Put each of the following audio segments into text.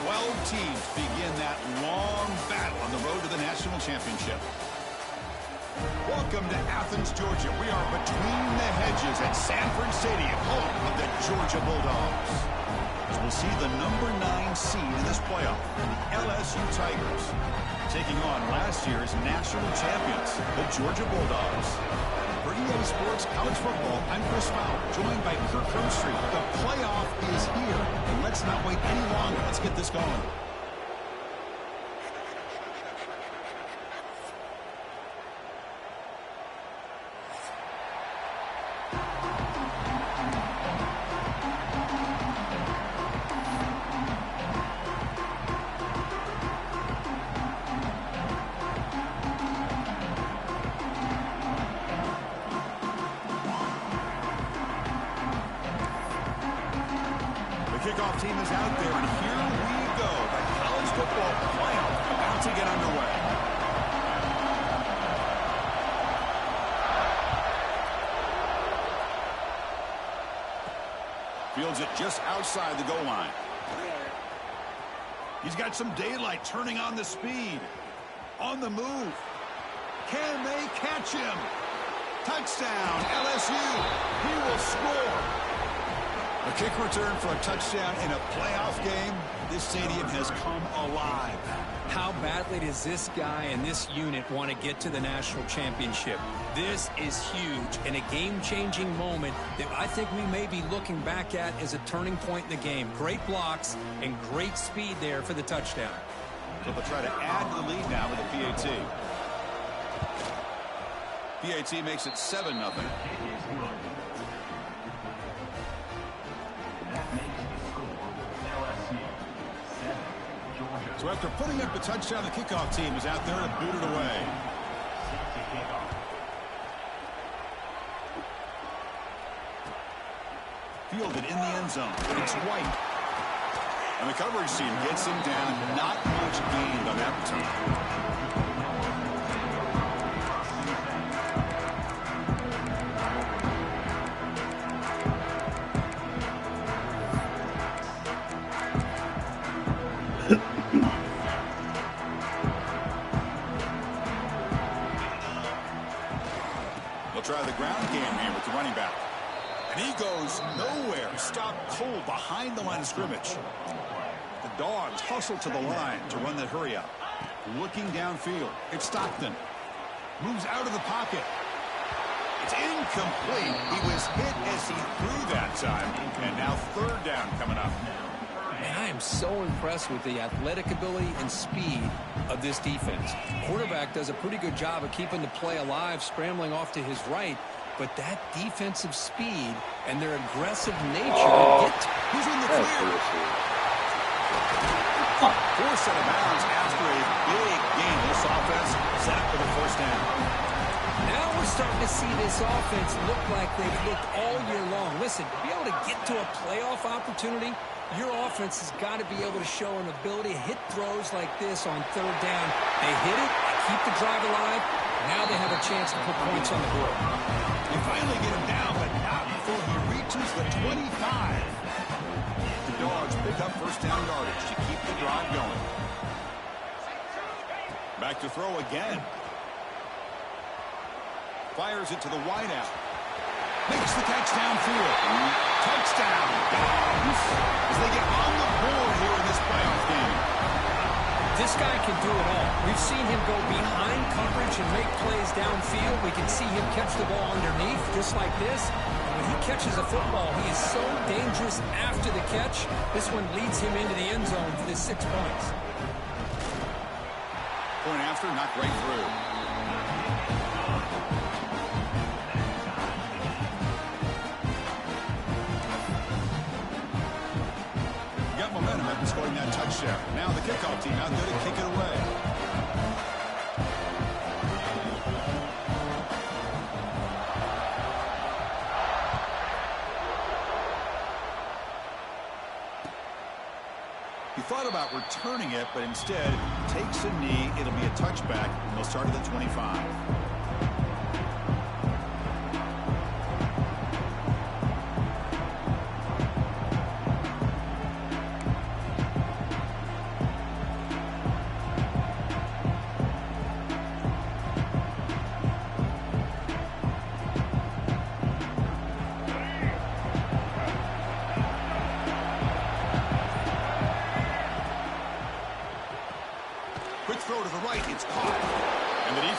12 teams begin that long battle on the road to the national championship. Welcome to Athens, Georgia. We are between the hedges at Sanford Stadium, home of the Georgia Bulldogs. As we'll see the number 9 seed in this playoff, the LSU Tigers, taking on last year's national champions, the Georgia Bulldogs. For EA Sports College Football, I'm Chris Fowler, joined by Kirk Herbstreit. The playoff is here, and let's not wait any longer. Let's get this going. Kickoff team is out there, and here we go. The college football playoff about to get underway. Fields it just outside the goal line. He's got some daylight, turning on the speed. On the move. Can they catch him? Touchdown, LSU. He will score. A kick return for a touchdown in a playoff game. This stadium has come alive. How badly does this guy and this unit want to get to the national championship? This is huge and a game-changing moment that I think we may be looking back at as a turning point in the game. Great blocks and great speed there for the touchdown. So they'll try to add to the lead now with a PAT. PAT makes it 7-0. So after putting up a touchdown, the kickoff team is out there to boot it away. Fielded in the end zone. It's White. And the coverage team gets him down. Not much gained on that return. Try the ground game here with the running back. And he goes nowhere. Stopped cold behind the line of scrimmage. The Dogs hustle to the line to run that hurry up. Looking downfield. It's Stockton. Moves out of the pocket. It's incomplete. He was hit as he threw that time. And now third down coming up. And I am so impressed with the athletic ability and speed of this defense. Quarterback does a pretty good job of keeping the play alive, scrambling off to his right. But that defensive speed and their aggressive nature Who's in the clear? Forced out of bounds after a big gain. This offense set for the first down. Now we're starting to see this offense look like they've looked all year long. Listen, to be able to get to a playoff opportunity, your offense has got to be able to show an ability to hit throws like this on third down. They hit it, they keep the drive alive. Now they have a chance to put points on the board. You finally get him down, but not before he reaches the 25. The Dogs pick up first down yardage to keep the drive going. Back to throw again. Fires it to the wideout. Makes the catch downfield. Touchdown, Dogs, as they get on the board here in this playoff game. This guy can do it all. We've seen him go behind coverage and make plays downfield. We can see him catch the ball underneath, just like this. And when he catches a football, he is so dangerous after the catch. This one leads him into the end zone for the 6 points. Point after, knocked right through. Momentum after scoring that touchdown. Now the kickoff team out there to kick it away. He thought about returning it, but instead takes a knee. It'll be a touchback, and they'll start at the 25.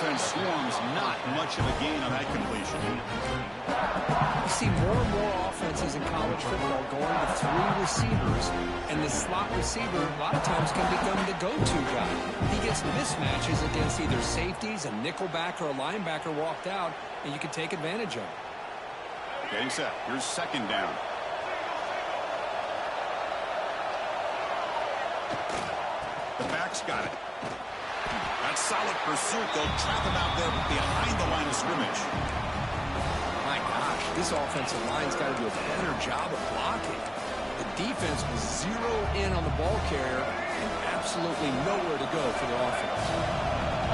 defense swarms, not much of a gain on that completion. You see more and more offenses in college football going to 3 receivers, and the slot receiver a lot of times can become the go-to guy. He gets mismatches against either safeties, a nickelback, or a linebacker walked out, and you can take advantage of it. Getting set. Here's second down. The back's got it. That's solid pursuit. They'll trap him out there behind the line of scrimmage. My gosh, this offensive line's got to do a better job of blocking. The defense was zeroed in on the ball carrier and absolutely nowhere to go for the offense.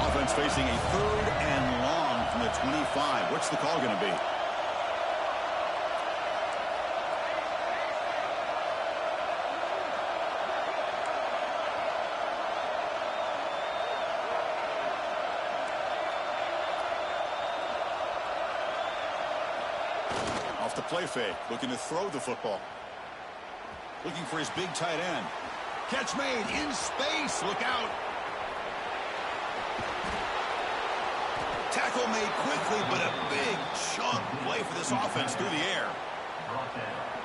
Offense facing a 3rd and long from the 25. What's the call going to be? Off the play fake, looking to throw the football. Looking for his big tight end. Catch made in space. Look out. Tackle made quickly, but a big chunk play for this offense through the air.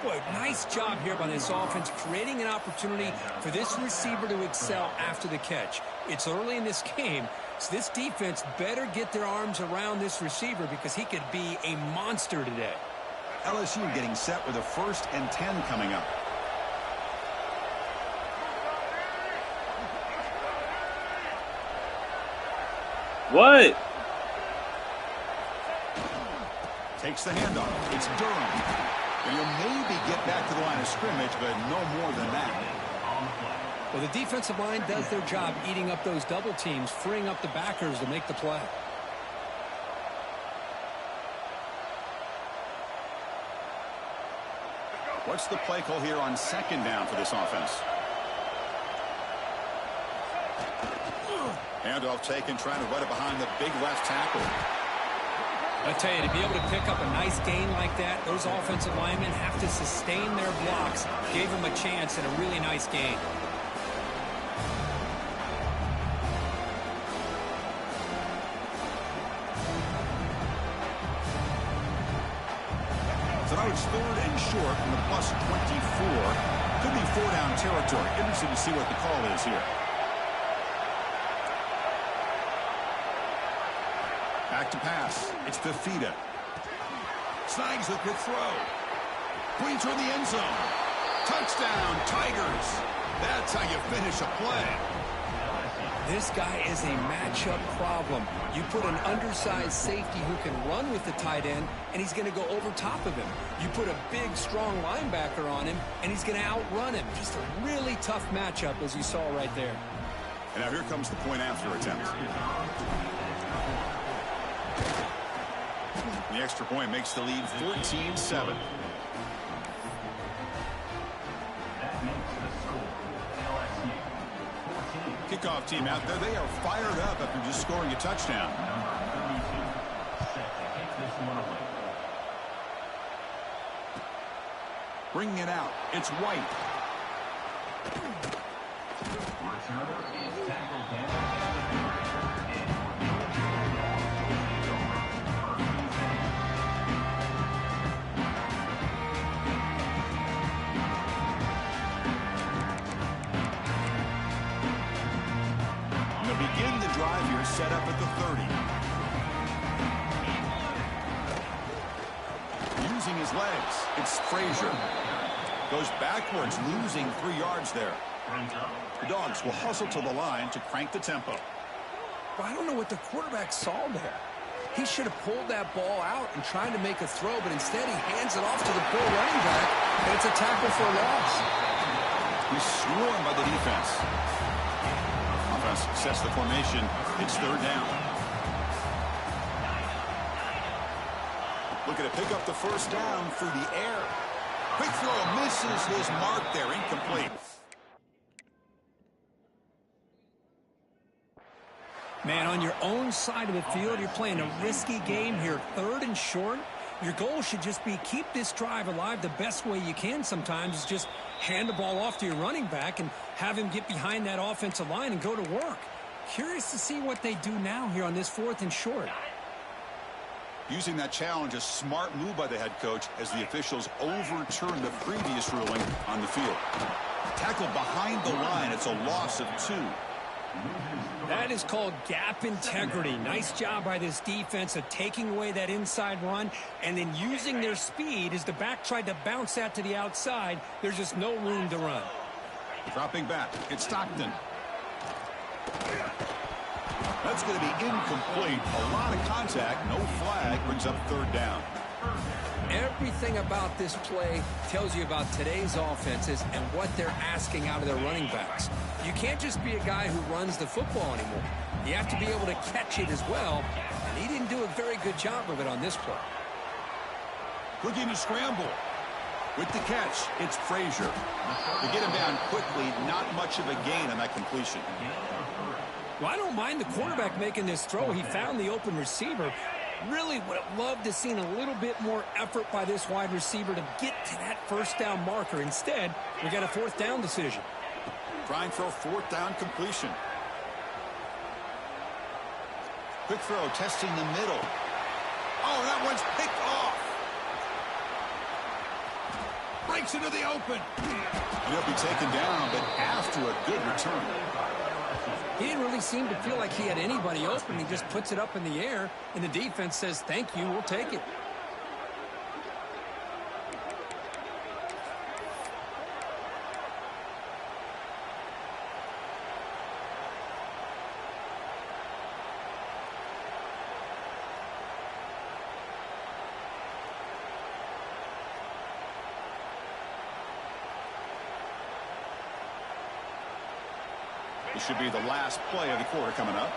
Boy, nice job here by this offense, creating an opportunity for this receiver to excel after the catch. It's early in this game, so this defense better get their arms around this receiver because he could be a monster today. LSU getting set with a 1st and 10 coming up. What? Takes the handoff. It's Durham. And he'll maybe get back to the line of scrimmage, but no more than that. Well, the defensive line does their job eating up those double teams, freeing up the backers to make the play. What's the play call here on second down for this offense? Handoff taken, trying to run it behind the big left tackle. I tell you, to be able to pick up a nice gain like that, those offensive linemen have to sustain their blocks. Gave them a chance and a really nice gain. So now it's 3rd and short from the +24. Could be 4-down territory. Interested to see what the call is here. Back to pass. It's Fafita. Snags the quick throw. Clean toward the end zone. Touchdown, Tigers. That's how you finish a play. This guy is a matchup problem. You put an undersized safety who can run with the tight end, and he's going to go over top of him. You put a big, strong linebacker on him, and he's going to outrun him. Just a really tough matchup, as you saw right there. And now here comes the point after attempt. The extra point makes the lead 14-7. Kickoff team out there. They are fired up after just scoring a touchdown. Bringing it out. It's White. Begin the drive here, set up at the 30. Using his legs, it's Frazier. Goes backwards, losing 3 yards there. The Dogs will hustle to the line to crank the tempo. Well, I don't know what the quarterback saw there. He should have pulled that ball out and tried to make a throw, but instead he hands it off to the poor running back, and it's a tackle for a loss. He's swarmed by the defense. Sets the formation. It's 3rd down. Looking to pick up the 1st down through the air. Quick throw misses his mark there. Incomplete. Man, on your own side of the field, you're playing a risky game here. 3rd and short. Your goal should just be keep this drive alive the best way you can sometimes is just hand the ball off to your running back and have him get behind that offensive line and go to work. Curious to see what they do now here on this 4th and short. Using that challenge, a smart move by the head coach as the officials overturn the previous ruling on the field. Tackled behind the line. It's a loss of 2. That is called gap integrity. Nice job by this defense of taking away that inside run and then using their speed as the back tried to bounce that to the outside. There's just no room to run. Dropping back. It's Stockton. That's going to be incomplete. A lot of contact. No flag. Brings up 3rd down. Everything about this play tells you about today's offenses and what they're asking out of their running backs. You can't just be a guy who runs the football anymore. You have to be able to catch it as well, and he didn't do a very good job of it on this play. Looking to scramble. With the catch, it's Frazier. To get him down quickly, not much of a gain on that completion. Well, I don't mind the quarterback making this throw. He found the open receiver. Really would have loved to seen a little bit more effort by this wide receiver to get to that 1st down marker. Instead, we got a 4th down decision. Trying for a 4th down completion. Quick throw, testing the middle. Oh, that one's picked off. Breaks into the open. And he'll be taken down, but after a good return. He didn't really seem to feel like he had anybody open. He just puts it up in the air, and the defense says, thank you, we'll take it. This should be the last play of the quarter coming up.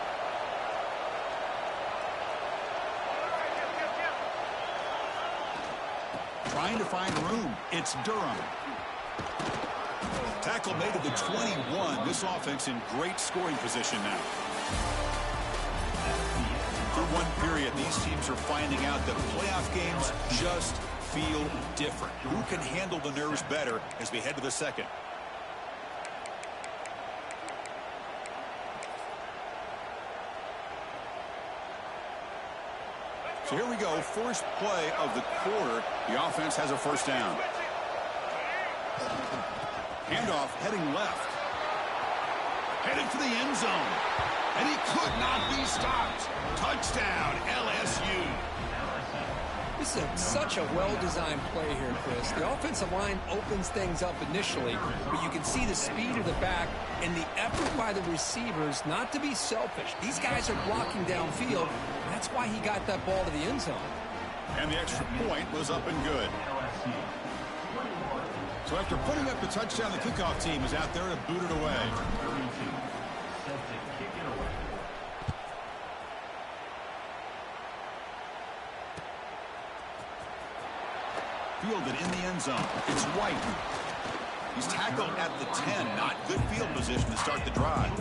Trying to find room. It's Durham. Tackle made at the 21. This offense in great scoring position now. Through one period, these teams are finding out that playoff games just feel different. Who can handle the nerves better as we head to the 2nd? So here we go, first play of the quarter. The offense has a 1st down. Handoff heading left. Headed for the end zone. And he could not be stopped. Touchdown, LSU. This is such a well-designed play here, Chris. The offensive line opens things up initially, but you can see the speed of the back and the effort by the receivers not to be selfish. These guys are blocking downfield. That's why he got that ball to the end zone. And the extra point was up and good. So after putting up the touchdown, the kickoff team is out there to boot it away. Fielded in the end zone. It's White. He's tackled at the 10. Not good field position to start the drive.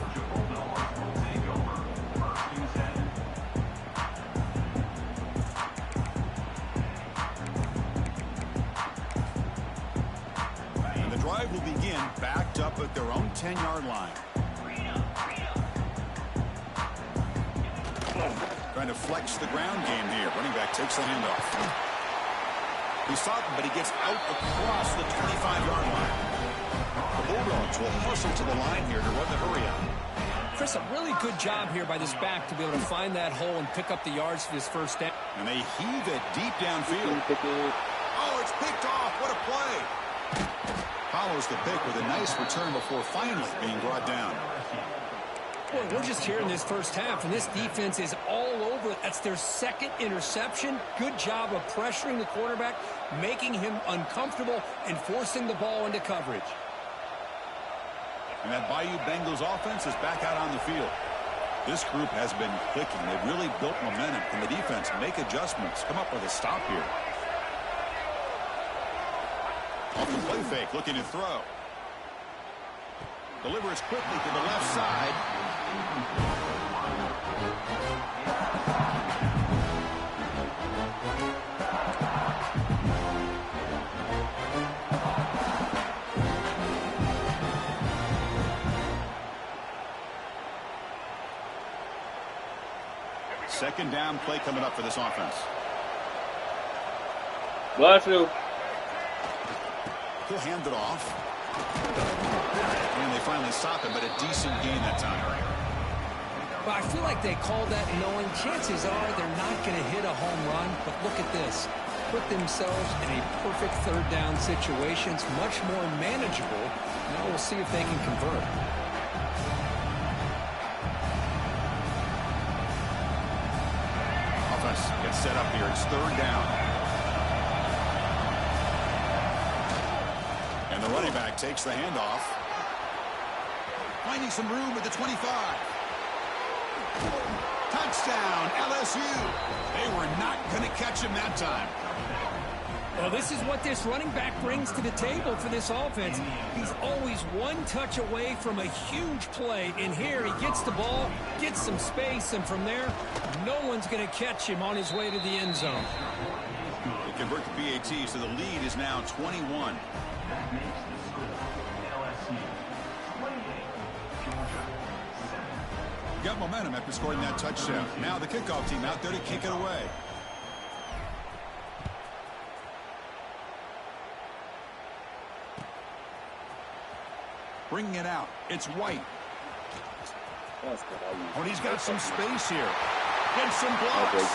And the drive will begin backed up at their own 10-yard line. Trying to flex the ground game here. Running back takes the handoff. He's stopped, but he gets out across the 25-yard line. The Bulldogs will hustle to the line here to run the hurry out. Chris, a really good job here by this back to be able to find that hole and pick up the yards for this 1st down. And they heave it deep downfield. Oh, it's picked off. What a play. Follows the pick with a nice return before finally being brought down. Boy, we're just here in this 1st half, and this defense is all over it. That's their 2nd interception. Good job of pressuring the quarterback, making him uncomfortable, and forcing the ball into coverage. And that Bayou Bengals offense is back out on the field. This group has been clicking. They've really built momentum. Can the defense make adjustments? Come up with a stop here. Off the play fake, looking to throw. Delivers quickly to the left side. Second down play coming up for this offense. Bless you. He'll hand it off. And they finally stop him, but a decent gain that time. Well, I feel like they called that knowing chances are they're not going to hit a home run. But look at this. Put themselves in a perfect third down situation. It's much more manageable. Now we'll see if they can convert. Offense gets set up here. It's third down. And the running back takes the handoff. Finding some room at the 25. Touchdown, LSU. They were not going to catch him that time. Well, this is what this running back brings to the table for this offense. He's always one touch away from a huge play. And here he gets the ball, gets some space, and from there, no one's going to catch him on his way to the end zone. They convert the PAT, so the lead is now 21. Got momentum after scoring that touchdown. Now the kickoff team out there to kick it away. Bringing it out. It's White. Oh, and he's got some space here. And some blocks.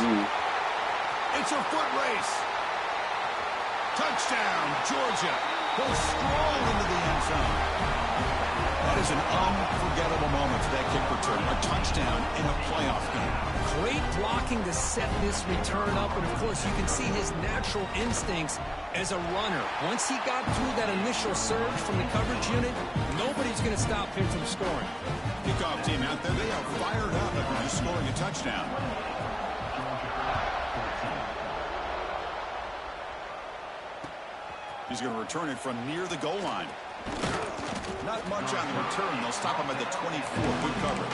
It's a foot race. Touchdown, Georgia. He'll stroll into the end zone. That is an unforgettable moment for that kick return. A touchdown in a playoff game. Great blocking to set this return up. And, of course, you can see his natural instincts as a runner. Once he got through that initial surge from the coverage unit, nobody's going to stop him from scoring. Kickoff team out there, they are fired up after just scoring a touchdown. He's going to return it from near the goal line. Not much on the return. They'll stop him at the 24. Good coverage.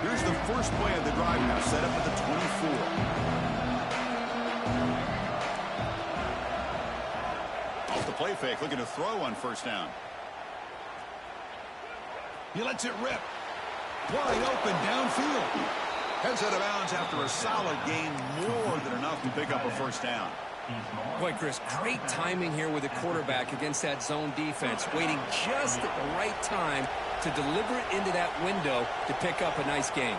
Here's the first play of the drive now, set up at the 24. Off the play fake, looking to throw on first down. He lets it rip. Wide open downfield. Heads out of bounds after a solid gain, more than enough to pick up a first down. Boy, Chris, great timing here with the quarterback against that zone defense, waiting just at the right time to deliver it into that window to pick up a nice gain.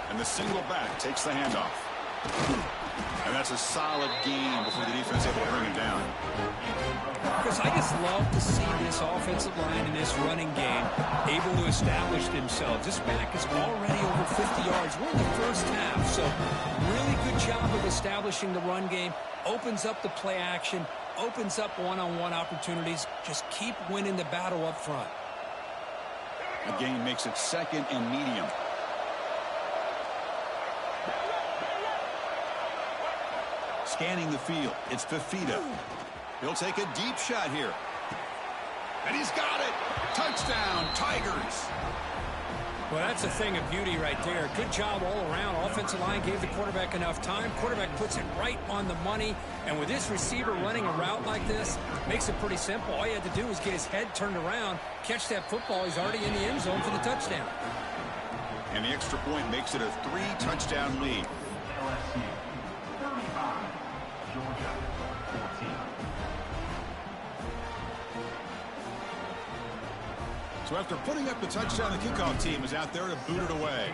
And the single back takes the handoff. And that's a solid gain before the defense able to bring it down. Chris, I just love to see this offensive line in this running game able to establish themselves. This back is already over 50 yards. We're in the first half, so really good job of establishing the run game. Opens up the play action, opens up one-on-one opportunities. Just keep winning the battle up front. The gain makes it second and medium. Scanning the field, it's Fafita. He'll take a deep shot here. And he's got it. Touchdown, Tigers. Well, that's a thing of beauty right there. Good job all around. Offensive line gave the quarterback enough time. Quarterback puts it right on the money. And with this receiver running a route like this, makes it pretty simple. All you had to do was get his head turned around, catch that football. He's already in the end zone for the touchdown. And the extra point makes it a 3-touchdown lead. So after putting up the touchdown, the kickoff team is out there to boot it away.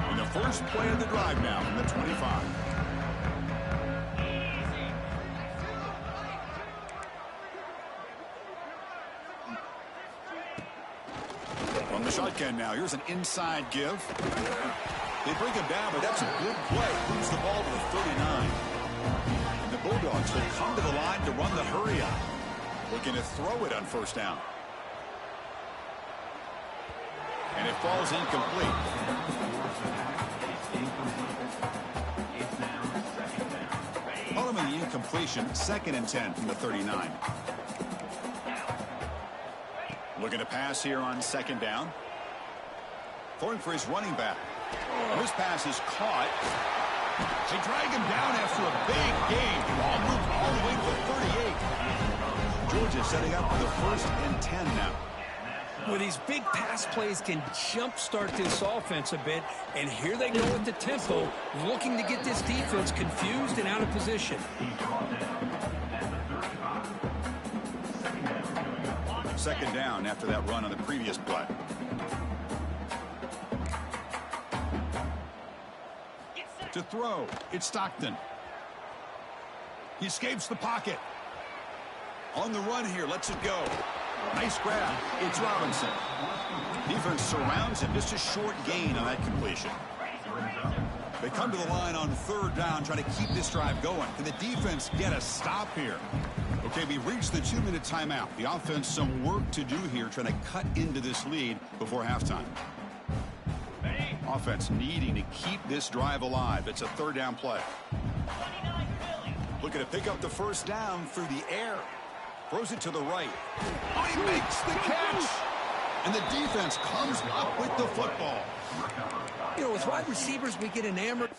And the first play of the drive now from the 25. On the shotgun now. Here's an inside give. They bring him down, but that's a good play. Moves the ball to the 39. And the Bulldogs will come to the line to run the hurry up. Looking to throw it on first down. And it falls incomplete. Ultimately incomplete. completion. 2nd and 10 from the 39. Looking to pass here on 2nd down. Throwing for his running back. This pass is caught. They drag him down after a big game. Ball moved all the way to the 38. Georgia setting up for the 1st and 10 now. Well, these big pass plays can jumpstart this offense a bit, and here they go at the tempo, looking to get this defense confused and out of position. 2nd down after that run on the previous play. To throw, it's Stockton. He escapes the pocket. On the run here, lets it go. Nice grab. It's Robinson. Defense surrounds him. Just a short gain on that completion. They come to the line on 3rd down, trying to keep this drive going. Can the defense get a stop here? Okay, we reached the 2-minute timeout. The offense some work to do here, trying to cut into this lead before halftime. Offense needing to keep this drive alive. It's a 3rd down play. Looking to pick up the 1st down through the air. Throws it to the right. Oh, he makes the catch. And the defense comes up with the football. You know, with wide receivers, we get enamored.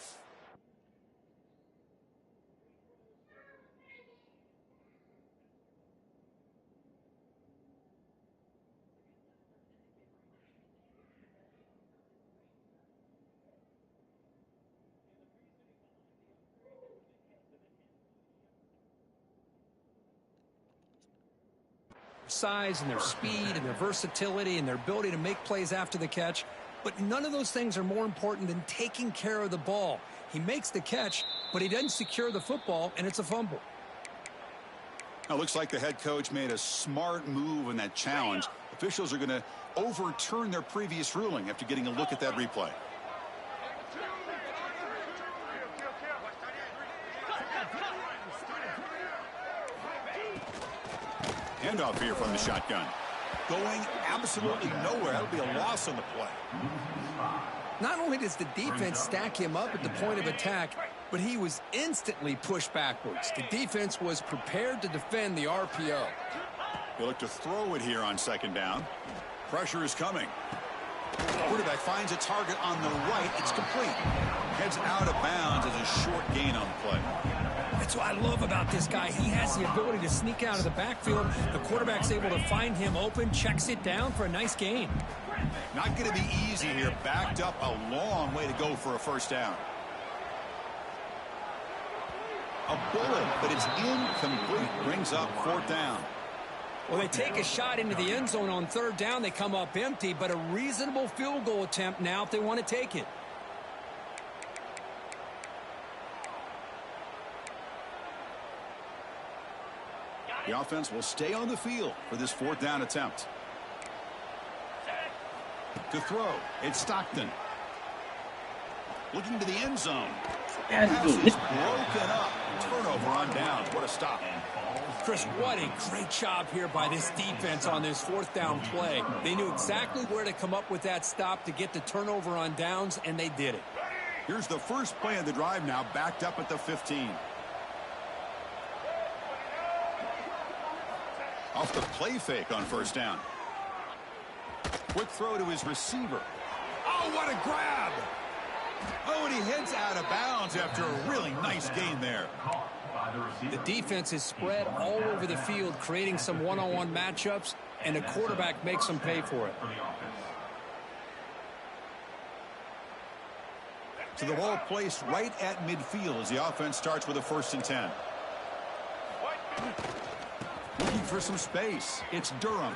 Size and their speed and their versatility and their ability to make plays after the catch, but none of those things are more important than taking care of the ball. He makes the catch, but he doesn't secure the football, and it's a fumble. Now, looks like the head coach made a smart move in that challenge. Officials are going to overturn their previous ruling after getting a look at that replay. Handoff here from the shotgun. Going absolutely nowhere. That'll be a loss on the play. Not only does the defense stack him up at the point of attack, but he was instantly pushed backwards. The defense was prepared to defend the RPO. They look to throw it here on 2nd down. Pressure is coming. Quarterback finds a target on the right. It's complete. Heads out of bounds as a short gain on the play. That's what I love about this guy. He has the ability to sneak out of the backfield. The quarterback's able to find him open, checks it down for a nice gain. Not going to be easy here. Backed up a long way to go for a 1st down. A bullet, but it's incomplete. Brings up 4th down. Well, they take a shot into the end zone on 3rd down. They come up empty, but a reasonable field goal attempt now if they want to take it. The offense will stay on the field for this 4th down attempt. To throw, it's Stockton. Looking to the end zone. Pass is broken up. Turnover on downs. What a stop. Chris, what a great job here by this defense on this 4th down play. They knew exactly where to come up with that stop to get the turnover on downs, and they did it. Here's the first play of the drive now, backed up at the 15. Off the play fake on 1st down. Quick throw to his receiver. Oh, what a grab! Oh, and he heads out of bounds after a really nice gain there. The defense is spread all over the field, creating some one-on-one matchups, and the quarterback makes them pay for it. So the ball placed right at midfield as the offense starts with a 1st and 10. Looking for some space. It's Durham.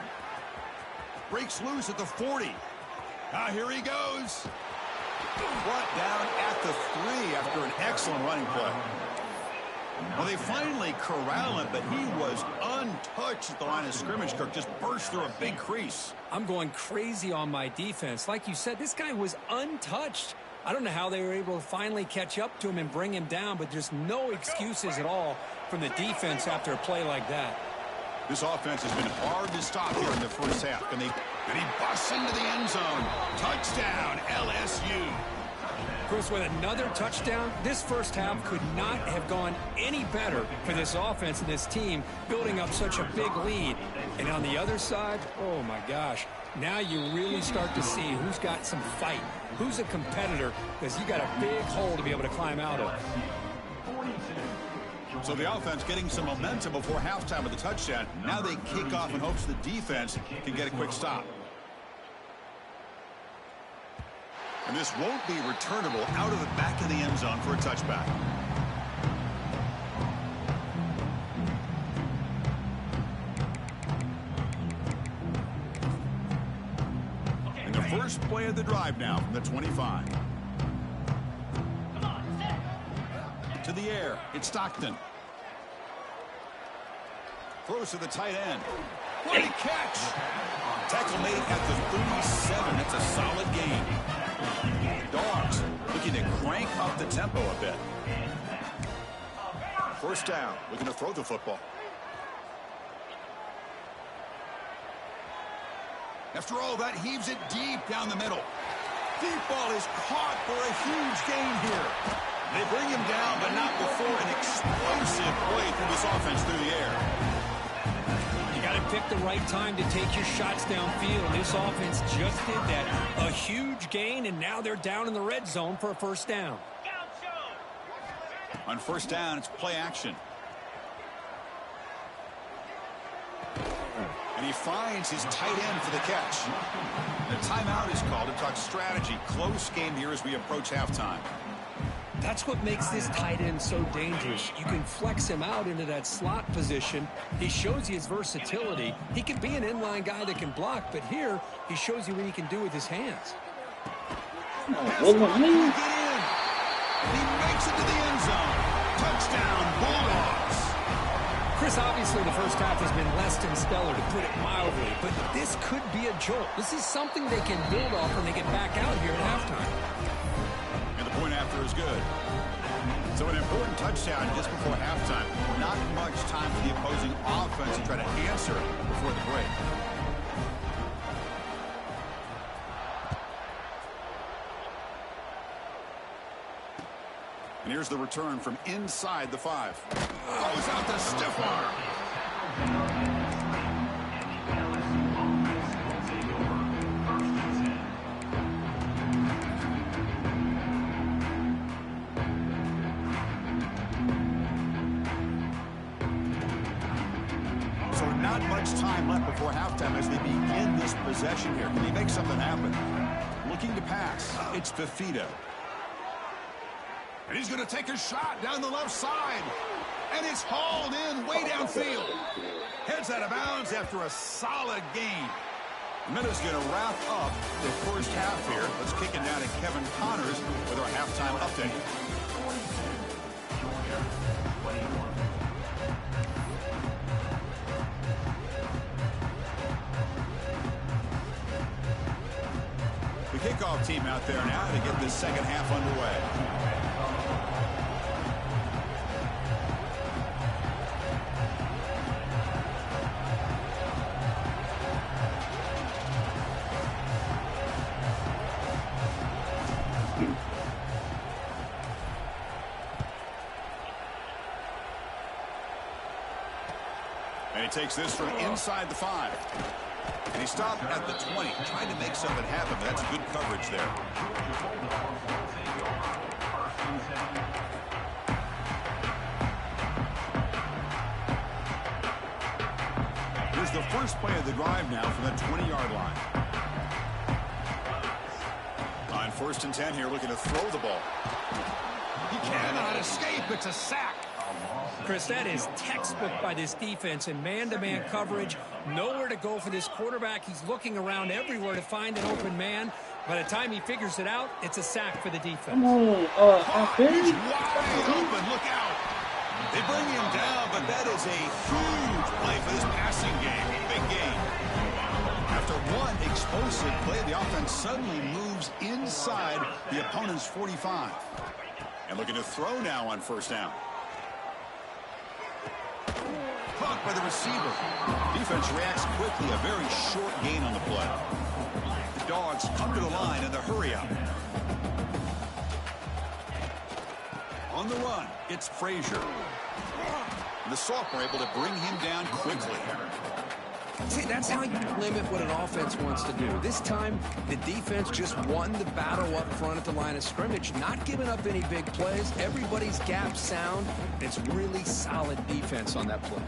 Breaks loose at the 40. Here he goes. Brought down at the 3 after an excellent running play. Well, they finally corral him, but he was untouched at the line of scrimmage. Kirk just burst through a big crease. I'm going crazy on my defense. Like you said, this guy was untouched. I don't know how they were able to finally catch up to him and bring him down, but there's no excuses at all from the defense after a play like that. This offense has been hard to stop here in the first half. And he busts into the end zone. Touchdown, LSU. Chris, with another touchdown, this first half could not have gone any better for this offense and this team, building up such a big lead. And on the other side, oh my gosh, now you really start to see who's got some fight, who's a competitor, because you got a big hole to be able to climb out of. So the offense getting some momentum before halftime with the touchdown. Now they kick off in hopes the defense can get a quick stop. And this won't be returnable out of the back of the end zone for a touchback. And the first play of the drive now from the 25. To the air, it's Stockton. Throws to the tight end. What a catch! Tackle made at the 37. That's a solid gain. Dogs looking to crank up the tempo a bit. First down, looking to throw the football. After all that, heaves it deep down the middle. Deep ball is caught for a huge gain here. They bring him down, but not before an explosive play through this offense through the air. You got to pick the right time to take your shots downfield, and this offense just did that. A huge gain, and now they're down in the red zone for a first down. On first down, it's play action. And he finds his tight end for the catch. The timeout is called to talk strategy. Close game here as we approach halftime. That's what makes this tight end so dangerous. You can flex him out into that slot position. He shows you his versatility. He can be an inline guy that can block, but here he shows you what he can do with his hands. He makes it to the end zone. Touchdown, Bulldogs. Chris, obviously the first half has been less than stellar, to put it mildly, but this could be a jolt. This is something they can build off when they get back out here at halftime. Point after is good. So an important touchdown just before halftime. Not much time for the opposing offense to try to answer before the break. And here's the return from inside the 5. Throws out the stiff arm. Not much time left before halftime as they begin this possession here. Can he make something happen? Looking to pass. It's Fafita. And he's going to take a shot down the left side. And it's hauled in way downfield. Heads out of bounds after a solid gain. Minutes going to wrap up the first half here. Let's kick it down to Kevin Connors with our halftime update. The kickoff team out there now to get this second half underway. And he takes this from inside the 5. And he stopped at the 20, trying to make something happen, but that's good coverage there. Here's the first play of the drive now from the 20-yard line. On first and 10 here, looking to throw the ball. He cannot escape. It's a sack. Chris, that is textbook by this defense in man-to-man coverage. Nowhere to go for this quarterback. He's looking around everywhere to find an open man. By the time he figures it out, it's a sack for the defense. He's wide open. Look out. They bring him down, but that is a huge play for this passing game. Big game. After one explosive play, the offense suddenly moves inside the opponent's 45. And looking to throw now on first down. Caught by the receiver. Defense reacts quickly. A very short gain on the play. The Dogs come to the line in the hurry up. On the run, it's Frazier. And the sophomore able to bring him down quickly. See, that's how you limit what an offense wants to do. This time, the defense just won the battle up front at the line of scrimmage, not giving up any big plays. Everybody's gap sound. It's really solid defense on that play.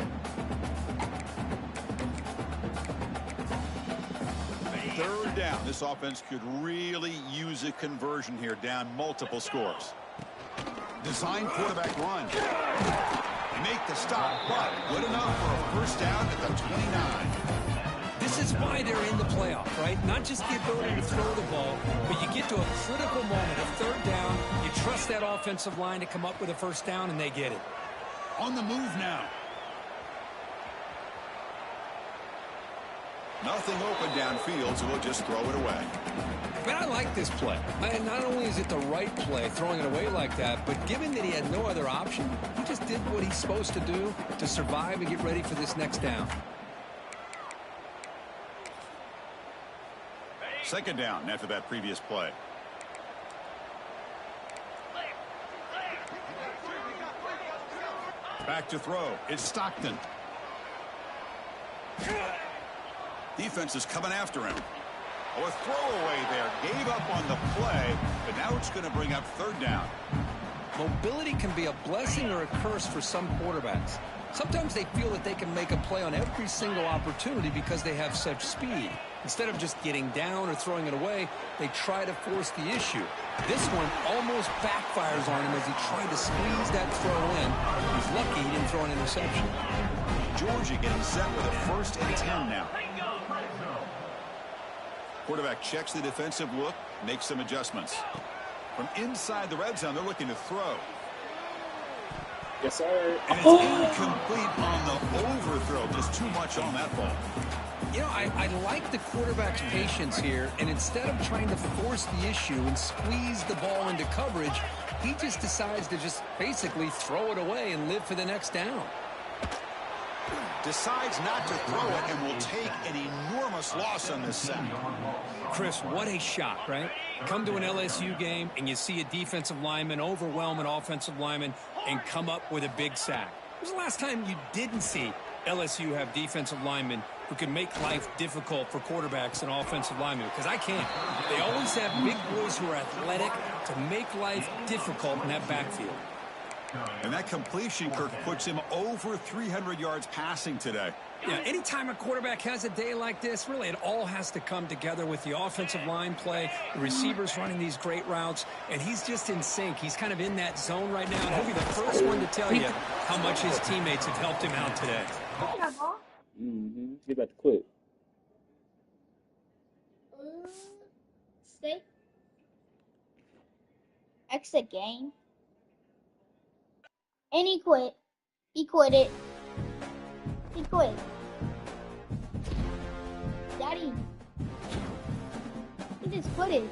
Third down. This offense could really use a conversion here, down multiple scores. Design quarterback run. They make the stop, but good enough for a first down at the 29. This is why they're in the playoff, right? Not just the ability to throw the ball, but you get to a critical moment, a third down. You trust that offensive line to come up with a first down, and they get it. On the move now. Nothing open downfield, so we'll just throw it away. But I like this play. And not only is it the right play, throwing it away like that, but given that he had no other option, he just did what he's supposed to do to survive and get ready for this next down. Second down after that previous play. Back to throw. It's Stockton. Defense is coming after him. Oh, a throwaway there. Gave up on the play, but now it's going to bring up third down. Mobility can be a blessing or a curse for some quarterbacks. Sometimes they feel that they can make a play on every single opportunity because they have such speed. Instead of just getting down or throwing it away, they try to force the issue. This one almost backfires on him as he tried to squeeze that throw in. He's lucky he didn't throw an interception. Georgia getting set with a 1st and 10 now. Quarterback checks the defensive look, makes some adjustments. From inside the red zone, they're looking to throw. Yes, sir. And it's incomplete on the overthrow. Just too much on that ball. You know, I like the quarterback's patience here, and instead of trying to force the issue and squeeze the ball into coverage, he just decides to just basically throw it away and live for the next down. Decides not to throw it and will take an enormous loss on this set. Chris, what a shock, right? Come to an LSU game and you see a defensive lineman overwhelm an offensive lineman and come up with a big sack. When was the last time you didn't see LSU have defensive linemen who can make life difficult for quarterbacks and offensive linemen? Because I can't. They always have big boys who are athletic to make life difficult in that backfield. And that completion, Kirk, puts him over 300 yards passing today. Yeah, anytime a quarterback has a day like this, really it all has to come together with the offensive line play, the receivers running these great routes, and he's just in sync. He's kind of in that zone right now, and he'll be the first one to tell you how much his teammates have helped him out today. He's about to quit. Stay. Exit game. And he quit. He quit it. He quit. Daddy. He just quit it.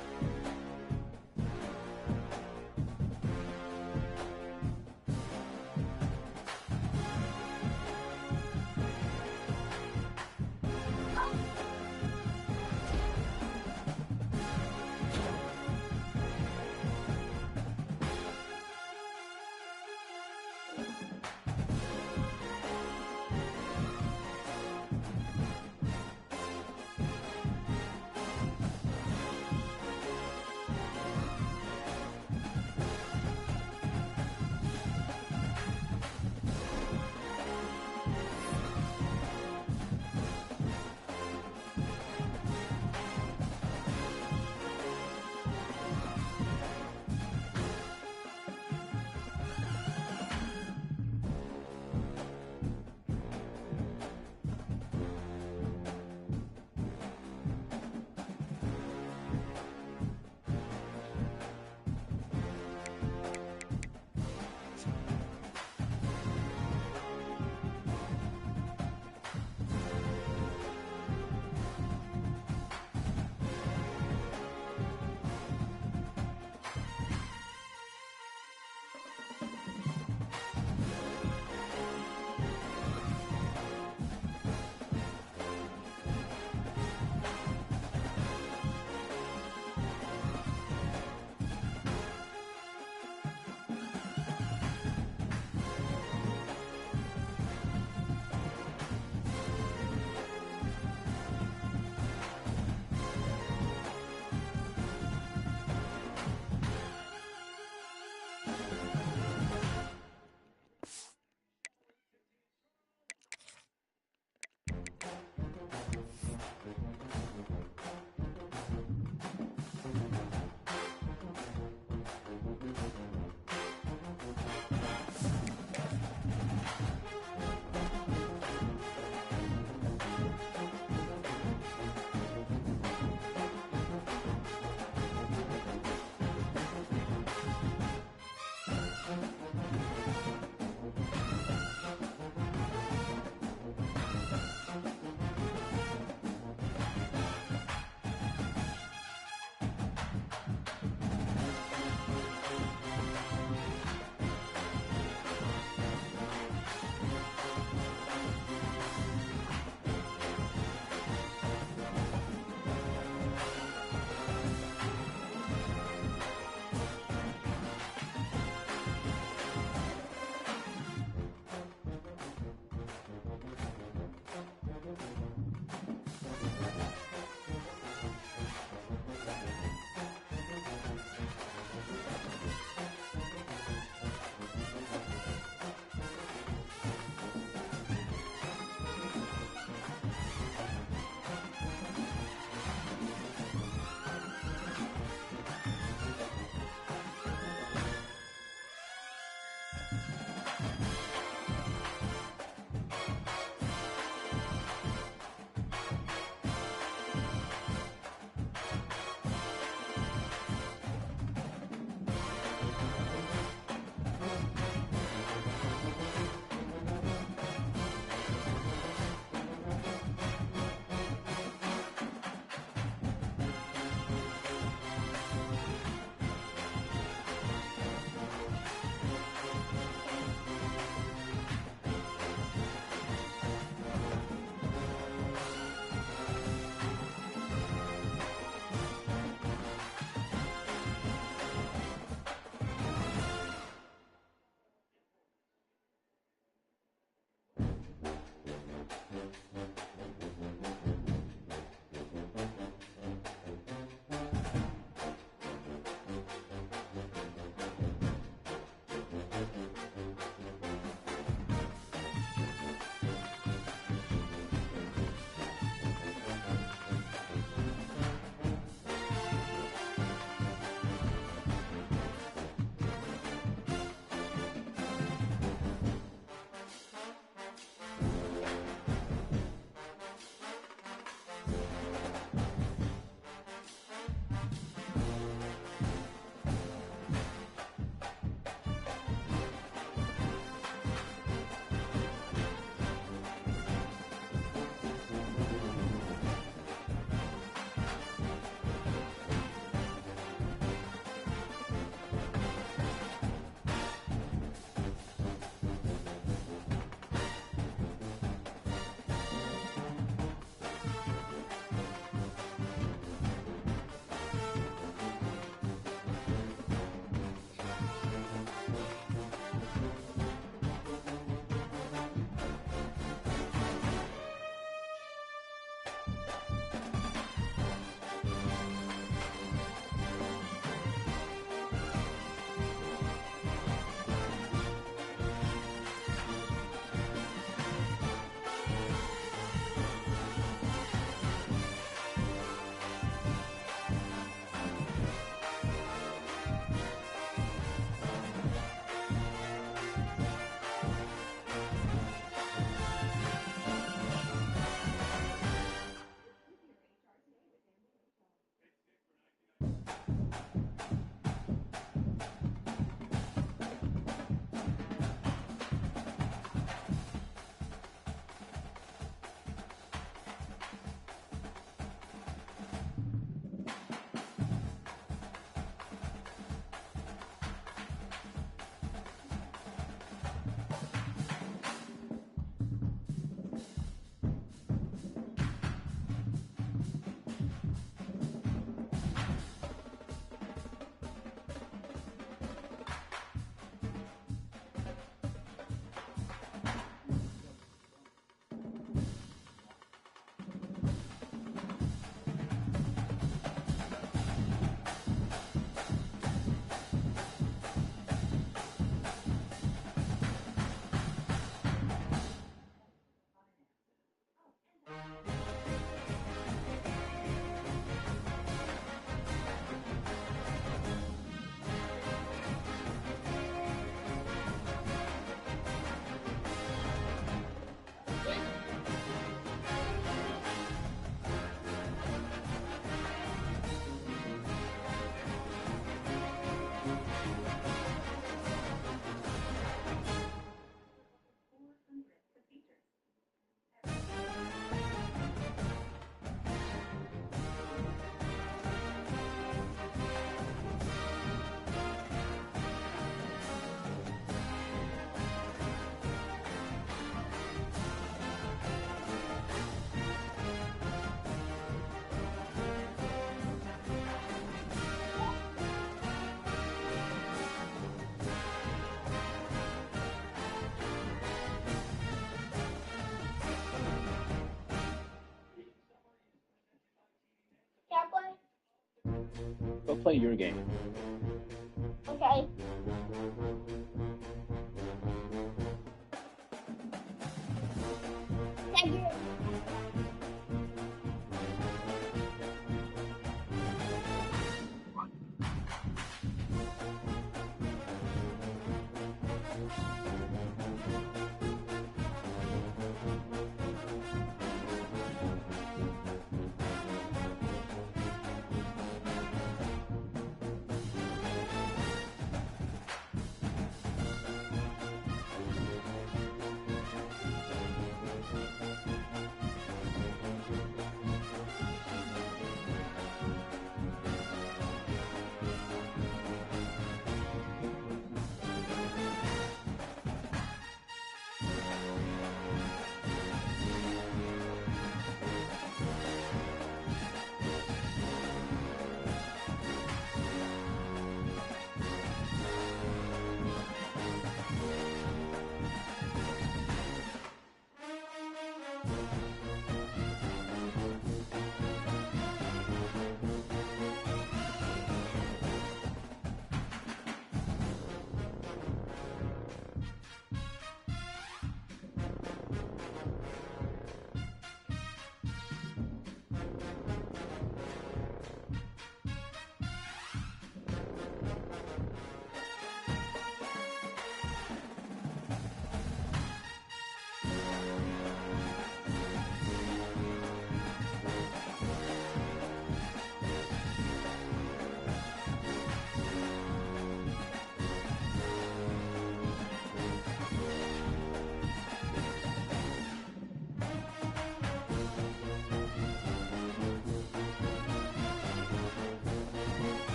play your game. Okay. Thank you.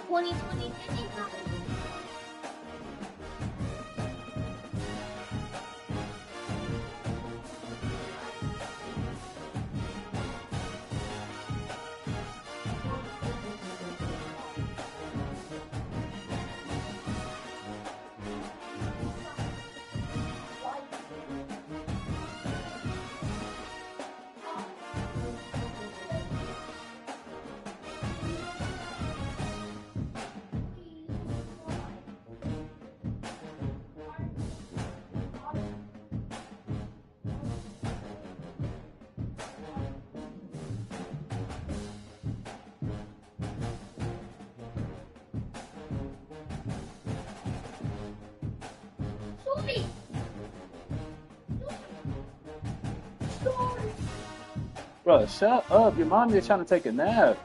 Twenty. Bro, shut up. Your mom is trying to take a nap.